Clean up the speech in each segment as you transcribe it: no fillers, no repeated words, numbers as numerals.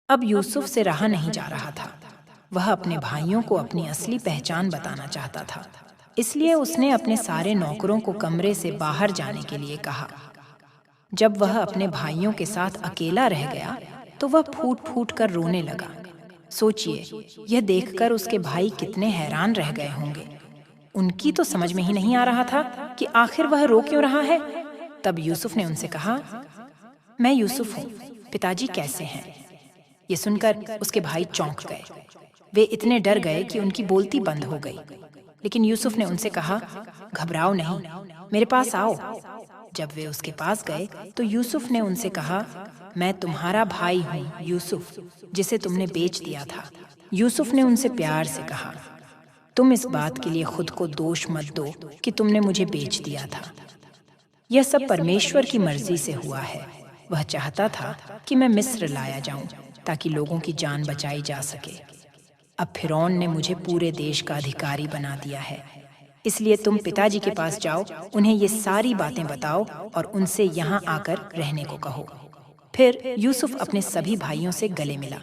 अब यूसुफ से रहा नहीं जा रहा था। वह अपने भाइयों को अपनी असली पहचान बताना चाहता था। इसलिए उसने अपने सारे नौकरों को कमरे से बाहर जाने के लिए कहा। जब वह अपने भाइयों के साथ अकेला रह गया तो वह फूट फूट कर रोने लगा। सोचिए, यह देखकर उसके भाई कितने हैरान रह गए होंगे। उनकी तो समझ में ही नहीं आ रहा था कि आखिर वह रो क्यों रहा है। तब यूसुफ ने उनसे कहा, मैं यूसुफ हूँ, पिताजी कैसे हैं? ये सुनकर उसके भाई चौंक गए। वे इतने डर गए कि उनकी बोलती बंद हो गई। लेकिन यूसुफ ने उनसे कहा, घबराओ नहीं, मेरे पास आओ। जब वे उसके पास गए तो यूसुफ ने उनसे कहा, मैं तुम्हारा भाई हूँ यूसुफ, जिसे तुमने बेच दिया था। यूसुफ ने उनसे प्यार से कहा, तुम इस बात के लिए खुद को दोष मत दो कि तुमने मुझे बेच दिया था। यह सब परमेश्वर की मर्जी से हुआ है। वह चाहता था कि मैं मिस्र लाया जाऊं ताकि लोगों की जान बचाई जा सके। अब फिरौन ने मुझे पूरे देश का अधिकारी बना दिया है। इसलिए तुम पिताजी के पास जाओ, उन्हें ये सारी बातें बताओ और उनसे यहाँ आकर रहने को कहो। फिर यूसुफ अपने सभी भाइयों से गले मिला।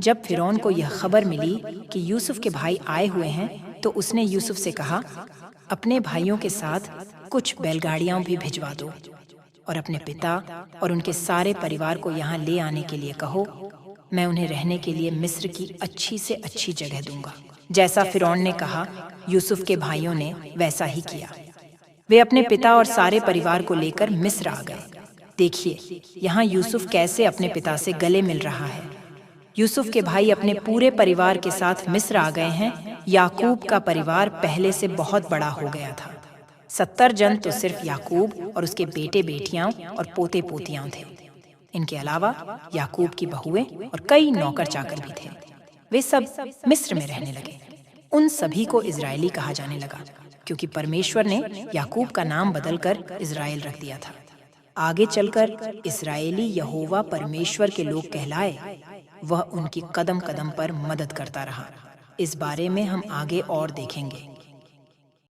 जब फिरौन को यह खबर मिली कि यूसुफ के भाई आए हुए हैं तो उसने यूसुफ से कहा, अपने भाइयों के साथ कुछ बैलगाड़ियां भी भिजवा दो और अपने पिता और उनके सारे परिवार को यहाँ ले आने के लिए कहो। मैं उन्हें रहने के लिए मिस्र की अच्छी से अच्छी जगह दूंगा। जैसा फिरौन ने कहा, यूसुफ के भाइयों ने वैसा ही किया। वे अपने पिता और सारे परिवार को लेकर मिस्र आ गए। देखिए, यहाँ यूसुफ कैसे अपने पिता से गले मिल रहा है। यूसुफ के भाई अपने पूरे परिवार के साथ मिस्र आ गए हैं। याकूब का परिवार पहले से बहुत बड़ा हो गया था। 70 जन तो सिर्फ याकूब और उसके बेटे बेटियां और पोते पोतियां थे। इनके अलावा याकूब की बहुएं और कई नौकर चाकर भी थे। वे सब मिस्र में रहने लगे। उन सभी को इजरायली कहा जाने लगा, क्योंकि परमेश्वर ने याकूब का नाम बदलकर इजराइल रख दिया था। आगे चलकर इस्राएली यहोवा परमेश्वर के लोग कहलाए। वह उनकी कदम कदम पर मदद करता रहा। इस बारे में हम आगे और देखेंगे।